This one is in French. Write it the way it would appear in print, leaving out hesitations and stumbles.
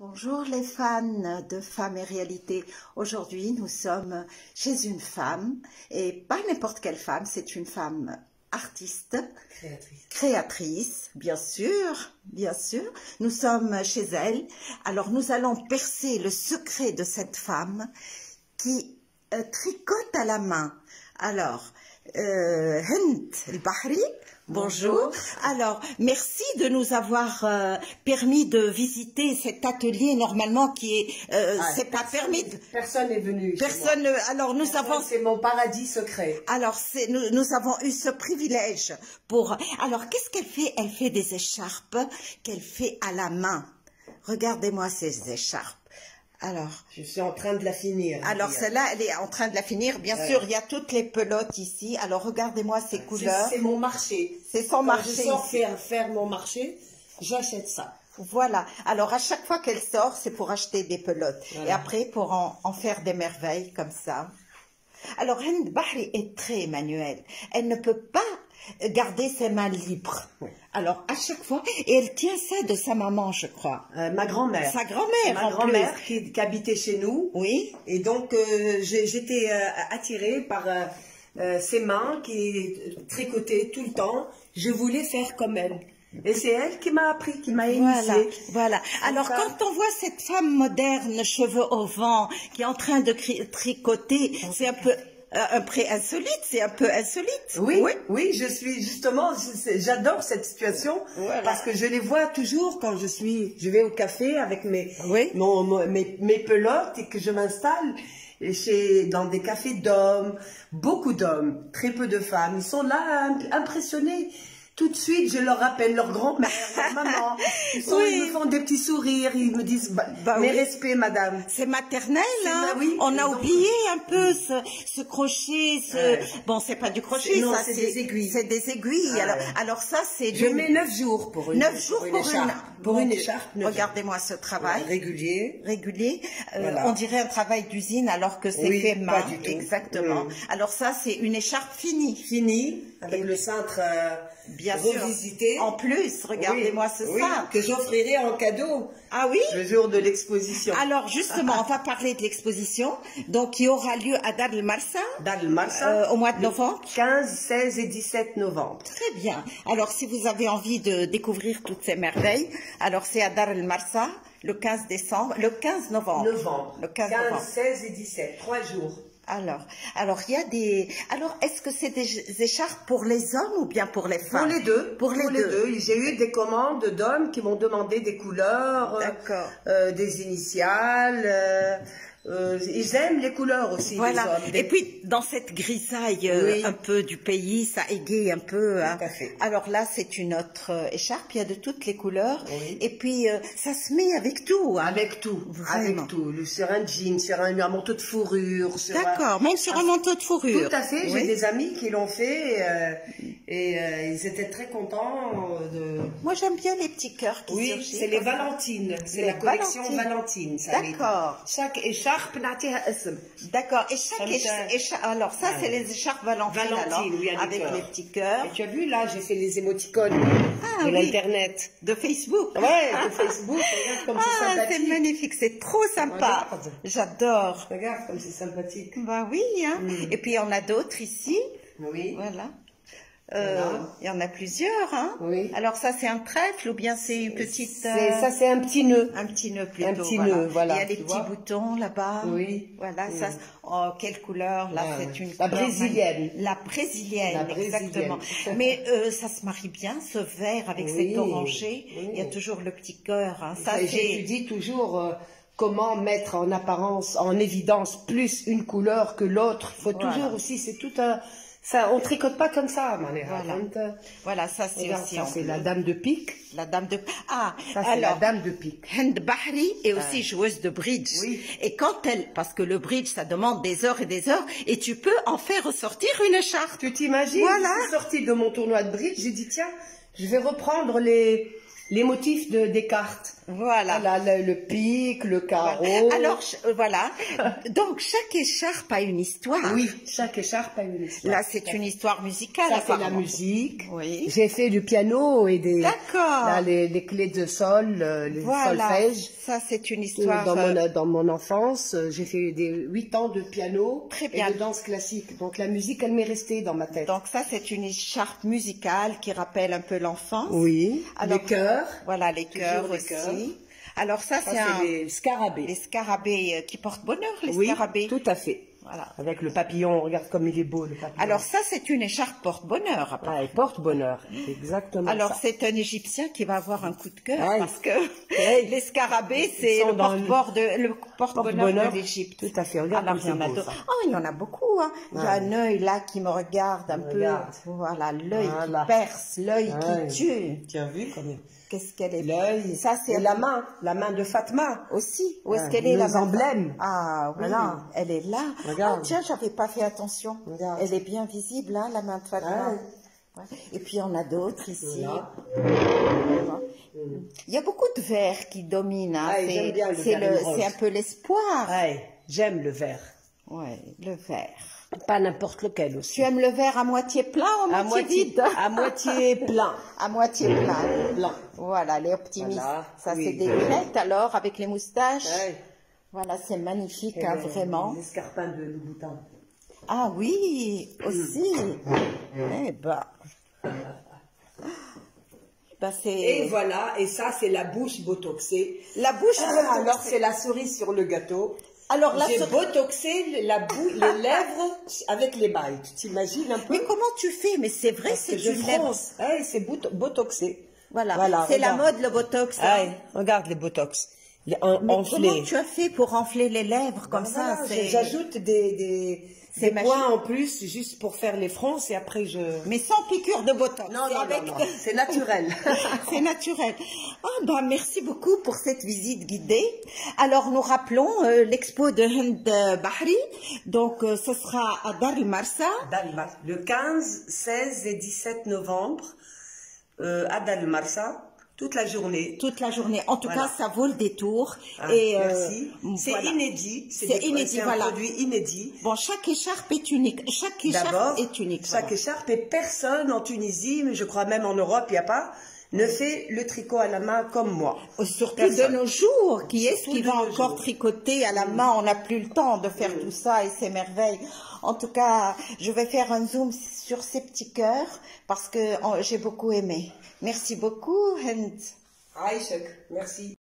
Bonjour les fans de Femmes et Réalité. Aujourd'hui, nous sommes chez une femme, et pas n'importe quelle femme, c'est une femme artiste, créatrice, bien sûr, bien sûr. Nous sommes chez elle. Alors, nous allons percer le secret de cette femme qui tricote à la main. Alors, Hind El-Bahri, bonjour. Alors, merci de nous avoir permis de visiter cet atelier normalement qui est, c'est pas permis. Personne n'est venu. Personne. Alors nous avons. C'est mon paradis secret. Alors nous avons eu ce privilège pour. Alors qu'est-ce qu'elle fait? Elle fait des écharpes qu'elle fait à la main. Regardez-moi ces écharpes. Alors, je suis en train de la finir. Alors celle-là, elle est en train de la finir. Bien sûr, il y a toutes les pelotes ici. Alors regardez-moi ces couleurs. C'est mon marché. C'est son marché. Je sors faire mon marché, j'achète ça. Voilà. Alors à chaque fois qu'elle sort, c'est pour acheter des pelotes. Voilà. Et après pour en faire des merveilles comme ça. Alors Hind Bahri est très manuelle. Elle ne peut pas garder ses mains libres. Oui. Alors à chaque fois, et elle tient ça de sa maman, je crois. Ma grand-mère. Sa grand-mère. Ma grand-mère qui habitait chez nous. Oui. Et donc j'étais attirée par ses mains qui tricotaient tout le temps. Je voulais faire comme elle. Et c'est elle qui m'a appris, qui m'a initiée. Voilà. Alors quand on voit cette femme moderne, cheveux au vent, qui est en train de tricoter, c'est un peu insolite, c'est un peu insolite. Oui, oui, je suis justement, j'adore cette situation parce que je les vois toujours quand je vais au café avec mes pelotes et que je m'installe dans des cafés d'hommes, beaucoup d'hommes, très peu de femmes. Ils sont là impressionnés. Tout de suite, je leur rappelle leur grand-mère, leur maman. Ils me font des petits sourires, ils me disent mes respects, madame. C'est maternel, hein. On a oublié un peu ce crochet, bon, c'est pas du crochet, non, ça, c'est des aiguilles. C'est des aiguilles. Alors ça, c'est. Je mets 9 jours pour une. 9 jours pour une écharpe. Regardez-moi ce travail. Régulier. Voilà. On dirait un travail d'usine alors que c'est fait main. Pas du tout. Exactement. Alors ça, c'est une écharpe finie. Finie, avec le cintre. Bien revisité. Sûr. En plus, regardez-moi ce cintre. Que j'offrirai en cadeau. Ah oui? Le jour de l'exposition. Alors justement, on va parler de l'exposition. Donc, qui aura lieu à Dar el-Marsa. Dar el-Marsa. Au mois de novembre. 15, 16 et 17 novembre. Très bien. Alors, si vous avez envie de découvrir toutes ces merveilles, alors c'est à Dar el-Marsa, le 15 décembre, le 15 novembre. Le 15 novembre. 16 et 17, 3 jours. Alors il y a des. Alors est-ce que c'est des écharpes pour les hommes ou bien pour les femmes? Pour les deux. Pour les deux. J'ai eu des commandes d'hommes qui m'ont demandé des couleurs, des initiales. Ils aiment les couleurs aussi. Voilà. Les hommes. Et puis dans cette grisaille un peu du pays, ça égaye un peu. Hein. Tout à fait. Alors là, c'est une autre écharpe. Il y a de toutes les couleurs. Et puis ça se met avec tout. Hein. Avec tout. Vraiment. Avec tout. Sur un jean, sur un manteau de fourrure. D'accord. Même sur un manteau de fourrure. Tout à fait. J'ai des amis qui l'ont fait et ils étaient très contents. Moi, j'aime bien les petits cœurs qui surgissent. Oui, c'est les Valentines. C'est la collection Valentine. D'accord. Chaque écharpe. D'accord. Et chaque écharpe. Alors ça, c'est les écharpes Valentine, oui, avec les petits cœurs. Et tu as vu là, j'ai fait les émoticônes de l'internet, de Facebook. Ouais, de Facebook. Regarde comme c'est sympathique. C'est magnifique, c'est trop sympa. J'adore. Regarde comme c'est sympathique. Bah oui. Hein. Et puis on a d'autres ici. Oui. Voilà. Il y en a plusieurs, hein. Oui. Alors ça, c'est un trèfle ou bien c'est une petite... Ça, c'est un petit nœud. Un petit nœud plutôt. Un petit nœud, voilà. Il y a des petits boutons là-bas. Oui. Voilà, ça... Oh, quelle couleur, là, c'est une la couleur... brésilienne. La brésilienne, exactement. Mais ça se marie bien, ce vert avec cet orangé. Il y a toujours le petit cœur. Hein. Ça, j'étudie toujours... comment mettre en apparence, en évidence plus une couleur que l'autre. Il faut toujours aussi, c'est tout un... Ça, on tricote pas comme ça, Manera. Voilà, ça c'est aussi... Ça, c'est la dame de pique. La dame de... Ah, ça, c'est la dame de pique. Hind Bahri est aussi joueuse de bridge. Oui. Et quand elle... Parce que le bridge, ça demande des heures et des heures, et tu peux en faire ressortir une écharpe. Tu t'imagines? Voilà. Je suis sortie de mon tournoi de bridge, j'ai dit, tiens, je vais reprendre les motifs des cartes. Voilà. Voilà, le pic, le carreau. Alors, voilà. Donc, chaque écharpe a une histoire. Oui, chaque écharpe a une histoire. Là, c'est une histoire musicale. Ça, c'est la musique. Oui. J'ai fait du piano et des... D'accord. Là, les clés de sol, les solfèges. Ça, c'est une histoire... Dans mon enfance, j'ai fait 8 ans de piano. Très bien. Et de danse classique. Donc, la musique, elle m'est restée dans ma tête. Donc, ça, c'est une écharpe musicale qui rappelle un peu l'enfance. Oui. Alors, les chœurs. Voilà, les chœurs aussi. Alors ça, c'est les scarabées. Les scarabées qui portent bonheur, les scarabées. Tout à fait. Voilà. Avec le papillon, regarde comme il est beau, le papillon. Alors ça, c'est une écharpe porte-bonheur. Ah, elle porte bonheur, exactement. Alors c'est un Égyptien qui va avoir un coup de cœur parce que les scarabées, c'est le porte-bonheur de l'Égypte. Tout à fait, regarde. Alors il y en a d'autres. Oh, il y en a beaucoup. Hein. Il y a un œil là qui me regarde un peu. Voilà, l'œil qui perce, l'œil qui tue. Tu as vu quand même. Qu'est-ce qu'elle est? L'œil. Ça, c'est la main de Fatma aussi. Où est-ce qu'elle est, la emblèmes. Ah oui, voilà. Elle est là. Regarde. Ah tiens, j'avais pas fait attention. Regarde. Elle est bien visible, hein, la main de Fatma. Ouais. Et puis il y en a d'autres ici. Voilà. Il y a beaucoup de vert qui domine. Hein. C'est un peu l'espoir. Ouais, j'aime le vert. Ouais, le vert. Pas n'importe lequel aussi. Tu aimes le verre à moitié plein ou à moitié vide? À moitié plein. À moitié plein. Voilà, les optimistes. Voilà, ça, c'est des lunettes alors, avec les moustaches. Ouais. Voilà, c'est magnifique, hein, vraiment. Les escarpins de Louboutin. Ah oui, aussi. Eh ben. Et voilà, et ça, c'est la bouche botoxée. La bouche botoxée. Alors, c'est la cerise sur le gâteau. Alors là, j'ai botoxé les lèvres avec les mailles. Tu t'imagines un peu? Mais comment tu fais? Mais c'est vrai, c'est du lèvres. Oui, c'est botoxé. Voilà. C'est la mode, le botox. Ah, regarde les botox. Comment tu as fait pour enfler les lèvres comme ça? J'ajoute des points en plus juste pour faire les fronces et après je... Mais sans piqûre de botox. Non, c'est naturel. C'est naturel. Ah ben merci beaucoup pour cette visite guidée. Alors nous rappelons l'expo de Hind Bahri. Donc ce sera à Dar el Marsa. Le 15, 16 et 17 novembre à Dar el Marsa. Toute la journée. Toute la journée. En tout cas, ça vaut le détour. Merci. C'est inédit. C'est un produit inédit. Bon, chaque écharpe est unique. Chaque écharpe est unique. Chaque écharpe, et personne en Tunisie, mais je crois même en Europe, il n'y a pas, ne fait le tricot à la main comme moi. Surtout de nos jours. Qui est-ce qui va encore tricoter à la main? On n'a plus le temps de faire tout ça et ces merveilles. En tout cas, je vais faire un zoom sur ces petits cœurs parce que j'ai beaucoup aimé. Merci beaucoup, Hind. Aïchek, merci.